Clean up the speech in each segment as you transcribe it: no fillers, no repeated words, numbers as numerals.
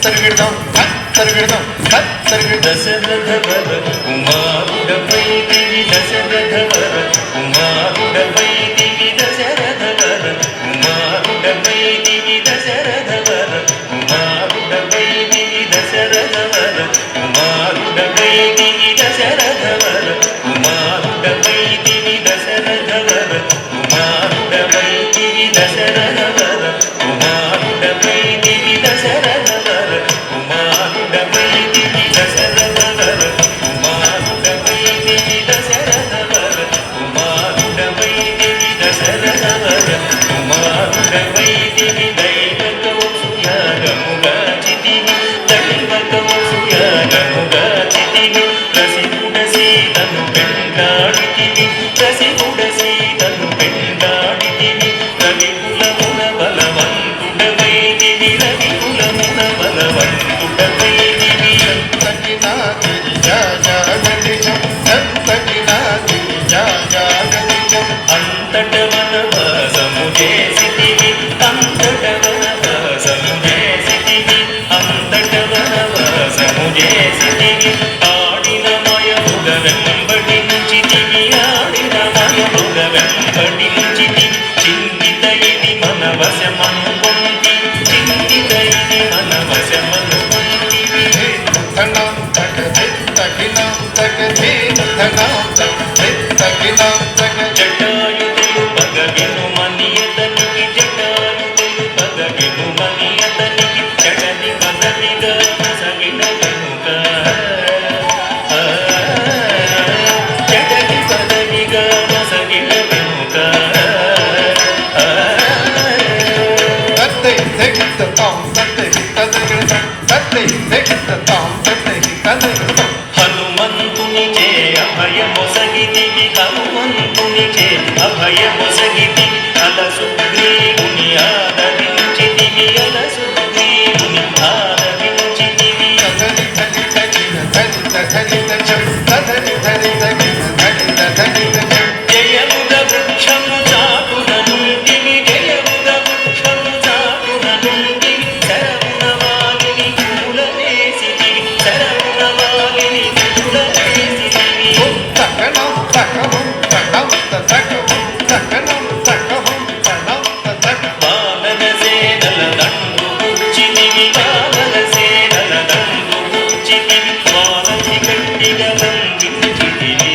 సరిగిడదాం సరిగిడదాం సరిగిడ దశరథ వర కుమారుడపై దివి దశరథ వర కుమారుడపై దివి దశరథ వర కుమారుడపై దివి దశరథ వర కుమారుడపై దివి దశరథ వర కుమారుడపై దివి దశరథ వర కుమారుడపై దివి దశరథ వర కుమారుడపై దివి దశరథ వర కుమారుడపై దివి దశరథ వర కుమారుడపై దివి దశరథ వర కుమారుడపై దివి దశరథ వర కుమారుడపై దివి దశరథ వర కుమారుడపై దివి దైవకౌసుయాగముగా చితివి దైవకౌసుయాగముగా చితివి రసికుడ సీతను పెండాడితివి రసికుడ సీతను పెండాడితివి రవికులమున బలవంతుడవై దివి రవికులమున బలవంతుడవై దివి అంతట వనవాసము చేసితివి అంతట వనవాసము చేసితివి అంతట వనవాసము చేసితివి ఆడిన మయముగ వెంబడి నుంచితివి ఆడిన మయముగ వెంబడి నుంచితివి చింతిత ఇది మన వశమనుకొంటి చింతిత ఇది మన వశమనుకొంటివి జటాయుధులు పగవిను మనియతనికి జటాయుధులు పగవిను మనియతనికి జగని పదవిగా సగిన కనుక జగని పదవిగా సగిన కనుక హనుమంతుని చే అభయమొసగితివి హనుమంతుని చే అభయమొసగితివి అలసుగ్రీవుని ఆదరించితివి అలసుగ్రీవుని ఆదరించితివి జయముద వృక్షము చాటున నుంటివి జయముద వృక్షము చాటున నుంటివి శరమున వాలిని పూల వేసితివి శరమున వాలిని పూల వేసితివి బాలన సేనల దండు కూర్చితివి బాలన సేనల దండు కూర్చితివి వానతి గట్టిగా బంధించితివి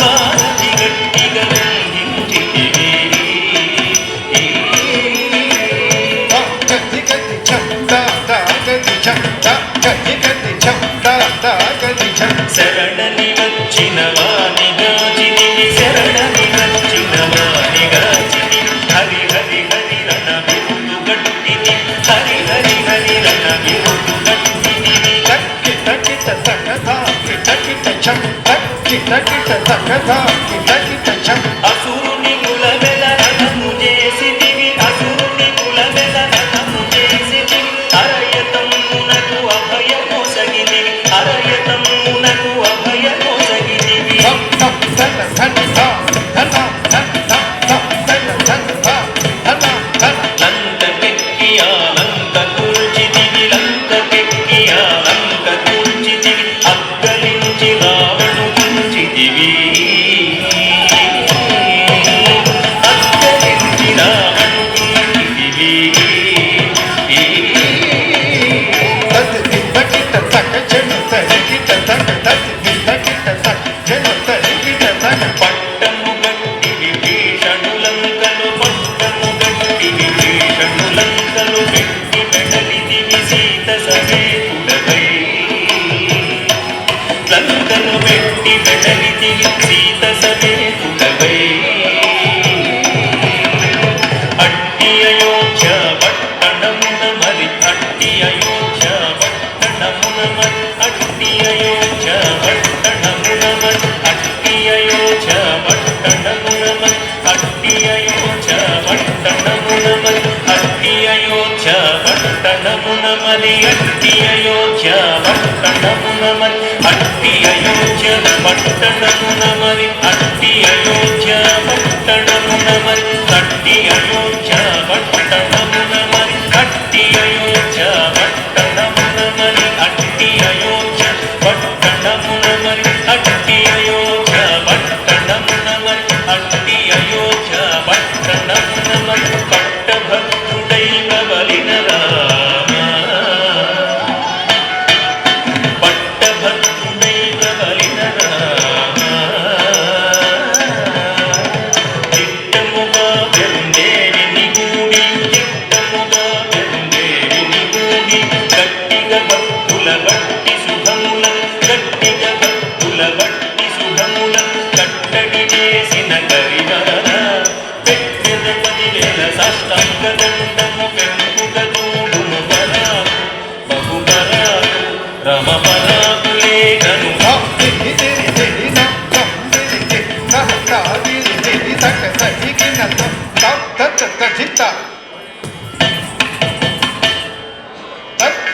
వానతి గట్టిగా బంధించితివి శరణని వచ్చిన వాణిగా చితివి శరణని వచ్చిన వాణిగా చితివి హరి హరి హరి రణ బిరుదు గట్టిని హరి హరి హరి రణ బిరుదు గట్టిని అసురుని కులమెల రథము చేసితివి అసురుని కులమెల రథము చేసితివి అరయతమ్మునకు అభయమొసగితివి అరయతమ్మునకు అభయమొసగితివి లంకకెక్కి ఆలంక కూల్చితివి లంకకెక్కి ఆలంక కూల్చితివి అగ్గలించి రావణు గుంచితివి అగ్గలించి రావణు గుంచితివి పట్టము గట్టి విభీషణులంకలు పట్టము గట్టి విభీషణులంకలు పెట్టి పెడలిదివి సీత సమేతుడవై లంకను పెట్టి పెడలిదివి సీత సమేతుడవై అట్టి అయోధ్య పట్టణమున మరి అట్టి అయోధ్య పట్టణమున మరి అట్టి అయోధ్య పట్టణమున మరి అట్టి అయోధ్య పట్టణమున మరి అట్టి అయోధ్య పట్టణమున మరి అట్టి అయోధ్య పట్టణమున మరి అట్టి అయోధ్య పట్టణమున మరి అట్టి అయోధ్య పట్టణమున మరి అట్టి అయోధ్య పట్టణమున మరి అట్టి అయోధ్య పట్టణమున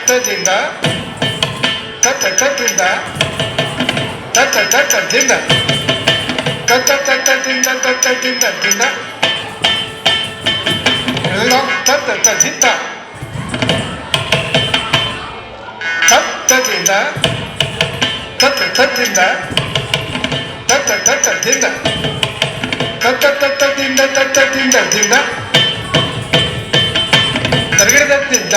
ತದಿಂದ ತತ್ತ ತತ್ತಿಂದ ತತ್ತ ತತ್ತದಿಂದ ತತ್ತ ತತ್ತದಿಂದ ತತ್ತದಿಂದ ದಿಂದ ತತ್ತ ತತ್ತಿದ್ದ ತತ್ತದಿಂದ ತತ್ತ ತತ್ತಿಂದ ತತ್ತ ತತ್ತದಿಂದ ತತ್ತ ತತ್ತದಿಂದ ತತ್ತದಿಂದ ದಿಂದ ತರಗಿಡದಿಂದ